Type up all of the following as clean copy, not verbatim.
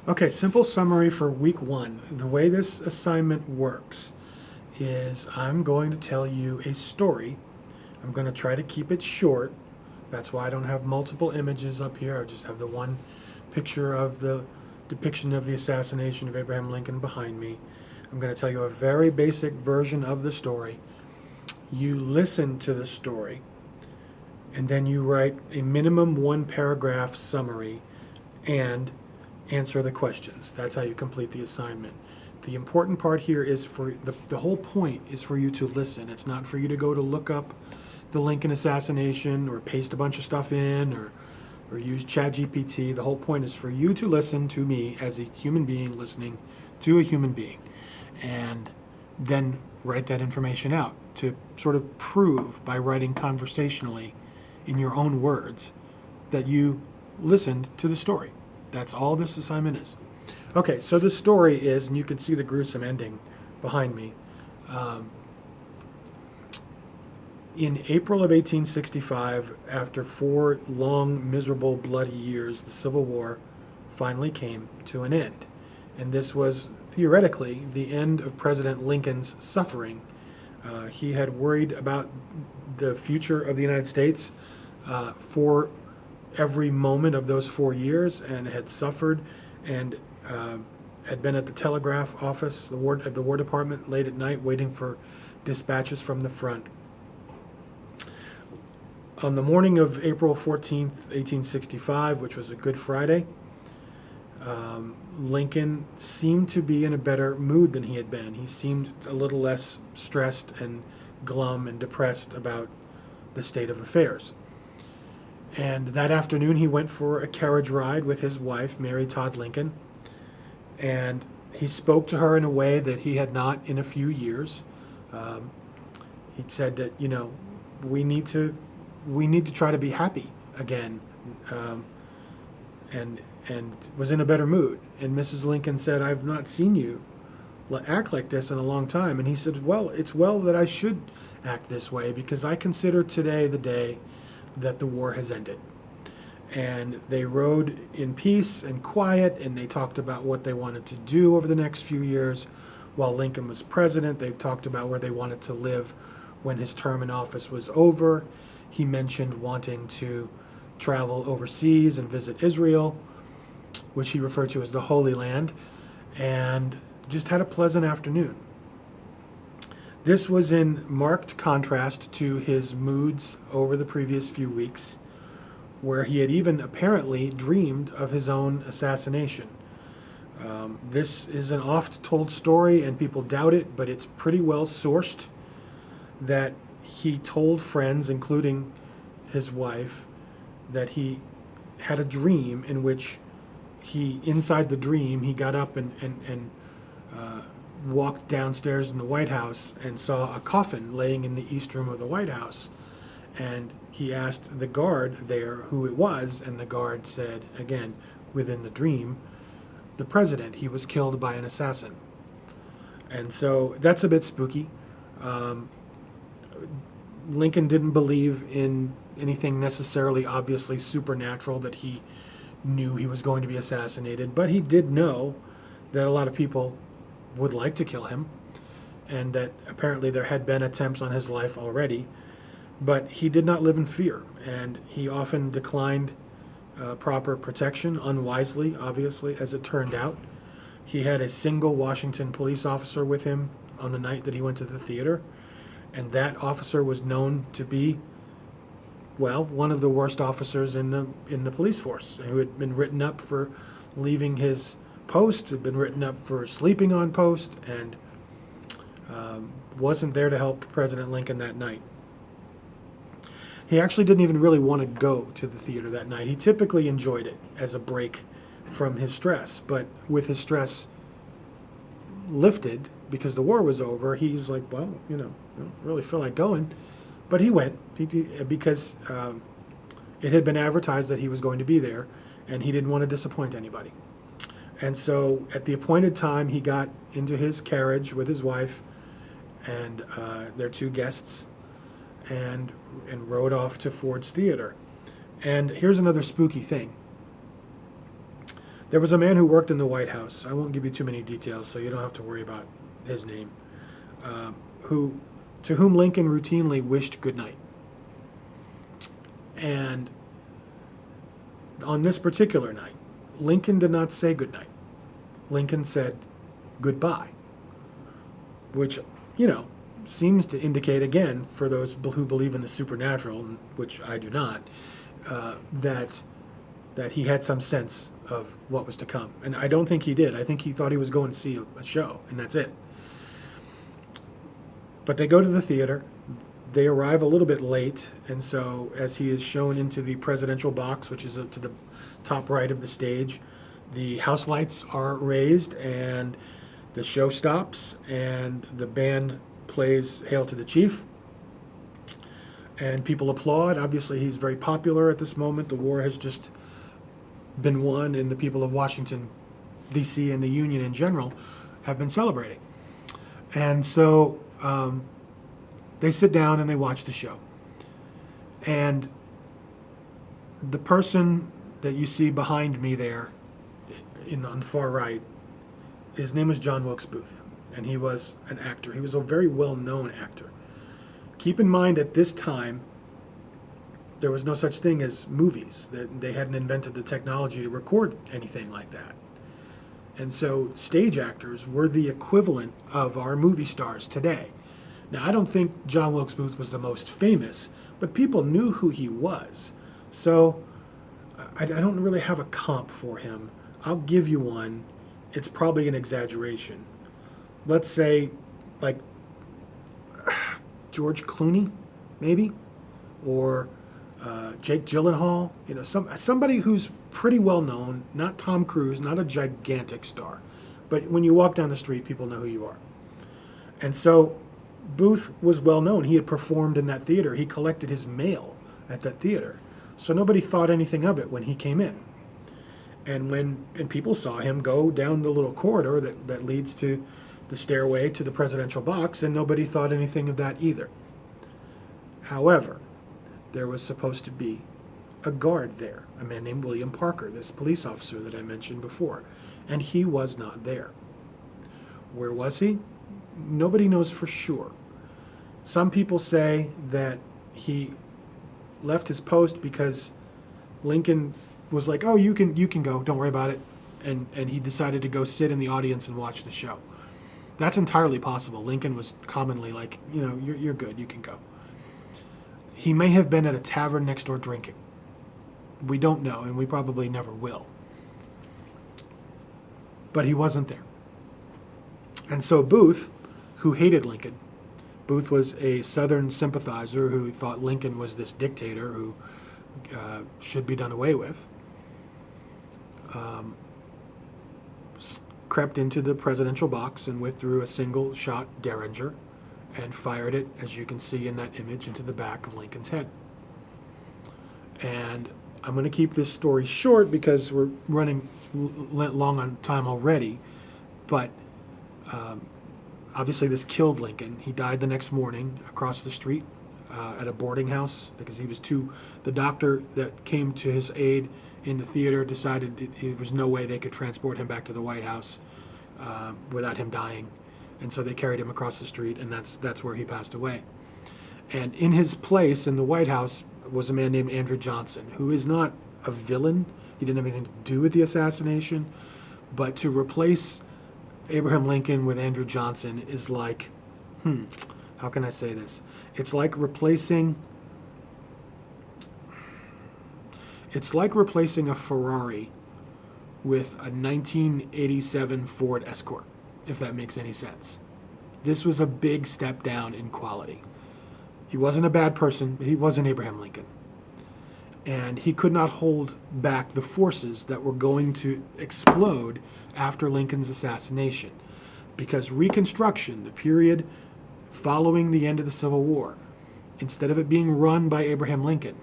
Okay, simple summary for week one. The way this assignment works is I'm going to tell you a story. I'm going to try to keep it short. That's why I don't have multiple images up here. I just have the one picture of the depiction of the assassination of Abraham Lincoln behind me. I'm going to tell you a very basic version of the story. You listen to the story, and then you write a minimum one paragraph summary and answer the questions. That's how you complete the assignment. The important part here is for the whole point is for you to listen. It's not for you to go to look up the Lincoln assassination or paste a bunch of stuff in or use ChatGPT. The whole point is for you to listen to me as a human being listening to a human being, and then write that information out to sort of prove by writing conversationally in your own words that you listened to the story. That's all this assignment is. Okay, so the story is, and you can see the gruesome ending behind me. Um, in April of 1865, after 4 long, miserable, bloody years, the Civil War finally came to an end. And this was theoretically the end of President Lincoln's suffering. He had worried about the future of the United States for every moment of those 4 years and had suffered and had been at the telegraph office, at the War Department late at night waiting for dispatches from the front. On the morning of April 14th, 1865, which was a Good Friday, Lincoln seemed to be in a better mood than he had been. He seemed a little less stressed and glum and depressed about the state of affairs. And that afternoon, he went for a carriage ride with his wife, Mary Todd Lincoln, and he spoke to her in a way that he had not in a few years. He said that, we need to try to be happy again, and was in a better mood. And Mrs. Lincoln said, "I've not seen you act like this in a long time." And he said, "Well, it's well that I should act this way because I consider today the day that the war has ended." And they rode in peace and quiet, and they talked about what they wanted to do over the next few years while Lincoln was president. They talked about where they wanted to live when his term in office was over. He mentioned wanting to travel overseas and visit Israel, which he referred to as the Holy Land, and just had a pleasant afternoon. This was in marked contrast to his moods over the previous few weeks, where he had even apparently dreamed of his own assassination. This is an oft-told story, and people doubt it, but it's pretty well sourced that he told friends, including his wife, that he had a dream in which inside the dream, he got up and walked downstairs in the White House and saw a coffin laying in the East Room of the White House. And he asked the guard there who it was, and the guard said, again, within the dream, the president. He was killed by an assassin. And so that's a bit spooky. Lincoln didn't believe in anything necessarily obviously supernatural that he knew he was going to be assassinated, but he did know that a lot of people would like to kill him, and that apparently there had been attempts on his life already, but he did not live in fear, and he often declined proper protection, unwisely, obviously, as it turned out. He had a single Washington police officer with him on the night that he went to the theater, and that officer was known to be, well, one of the worst officers in the police force, who had been written up for leaving his post, had been written up for sleeping on post, and wasn't there to help President Lincoln that night. He actually didn't even really want to go to the theater that night. He typically enjoyed it as a break from his stress, but with his stress lifted because the war was over, he's like, well, I don't really feel like going. But he went because it had been advertised that he was going to be there, and he didn't want to disappoint anybody. And so at the appointed time, he got into his carriage with his wife and their 2 guests and rode off to Ford's Theater. And here's another spooky thing. There was a man who worked in the White House. I won't give you too many details, so you don't have to worry about his name. Uh, who, to whom Lincoln routinely wished good night. And on this particular night, Lincoln did not say good night. Lincoln said goodbye, which, seems to indicate, again, for those who believe in the supernatural, which I do not, that he had some sense of what was to come. And I don't think he did. I think he thought he was going to see a show, and that's it. But they go to the theater. They arrive a little bit late, and so as he is shown into the presidential box, which is to the top right of the stage, the house lights are raised, and the show stops, and the band plays Hail to the Chief, and people applaud. Obviously, he's very popular at this moment. The war has just been won, and the people of Washington, D.C., and the Union in general have been celebrating. And so they sit down and they watch the show. And the person that you see behind me there, on the far right, his name was John Wilkes Booth, and he was an actor. He was a very well-known actor. Keep in mind, at this time, there was no such thing as movies. They hadn't invented the technology to record anything like that. And so stage actors were the equivalent of our movie stars today. Now, I don't think John Wilkes Booth was the most famous, but people knew who he was. So I don't really have a comp for him. I'll give you one. It's probably an exaggeration. Let's say, like, George Clooney, maybe? Or Jake Gyllenhaal, somebody who's pretty well known, not Tom Cruise, not a gigantic star, but when you walk down the street, people know who you are. And so Booth was well known. He had performed in that theater. He collected his mail at that theater. So nobody thought anything of it when he came in. And people saw him go down the little corridor that leads to the stairway to the presidential box, and nobody thought anything of that either. However, there was supposed to be a guard there, a man named William Parker, this police officer that I mentioned before, and he was not there. Where was he? Nobody knows for sure. Some people say that he left his post because Lincoln was like, oh, you can go, don't worry about it, and he decided to go sit in the audience and watch the show. That's entirely possible. Lincoln was commonly like, you're good, you can go. He may have been at a tavern next door drinking. We don't know, and we probably never will. But he wasn't there. And so Booth, who hated Lincoln, Booth was a Southern sympathizer who thought Lincoln was this dictator who should be done away with, crept into the presidential box and withdrew a single-shot Derringer and fired it, as you can see in that image, into the back of Lincoln's head. And I'm going to keep this story short because we're running long on time already, but obviously this killed Lincoln. He died the next morning across the street at a boarding house because the doctor that came to his aid in the theater decided there was no way they could transport him back to the White House without him dying. And so they carried him across the street, and that's where he passed away. And in his place in the White House was a man named Andrew Johnson, who is not a villain. He didn't have anything to do with the assassination. But to replace Abraham Lincoln with Andrew Johnson is like, how can I say this? It's like replacing a Ferrari with a 1987 Ford Escort, if that makes any sense. This was a big step down in quality. He wasn't a bad person, but he wasn't Abraham Lincoln. And he could not hold back the forces that were going to explode after Lincoln's assassination. Because Reconstruction, the period following the end of the Civil War, instead of it being run by Abraham Lincoln,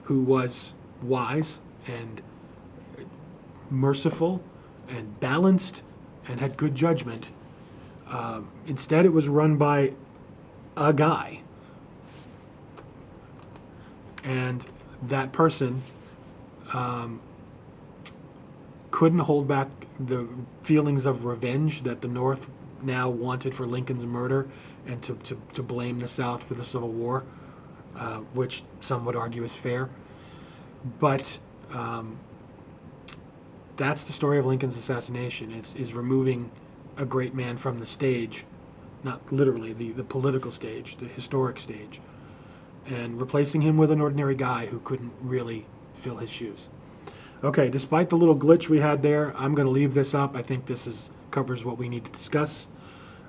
who was wise and merciful and balanced and had good judgment, instead it was run by a guy. And that person couldn't hold back the feelings of revenge that the North now wanted for Lincoln's murder, and to blame the South for the Civil War, which some would argue is fair. But that's the story of Lincoln's assassination, is removing a great man from the stage, not literally the political stage, the historic stage, and replacing him with an ordinary guy who couldn't really fill his shoes. Okay, despite the little glitch we had there, I'm going to leave this up. I think this covers what we need to discuss.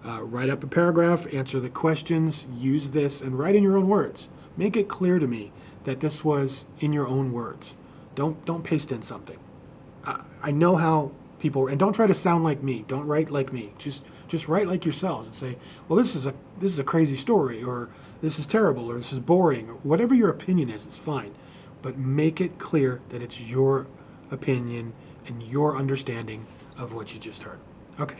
Write up a paragraph, answer the questions, use this, and write in your own words. Make it clear to me that this was in your own words. Don't paste in something. I know how people, and don't try to sound like me. Don't write like me. Just write like yourselves and say, well, this is a crazy story, or this is terrible, or this is boring, or whatever your opinion is. It's fine, but make it clear that it's your opinion and your understanding of what you just heard. Okay.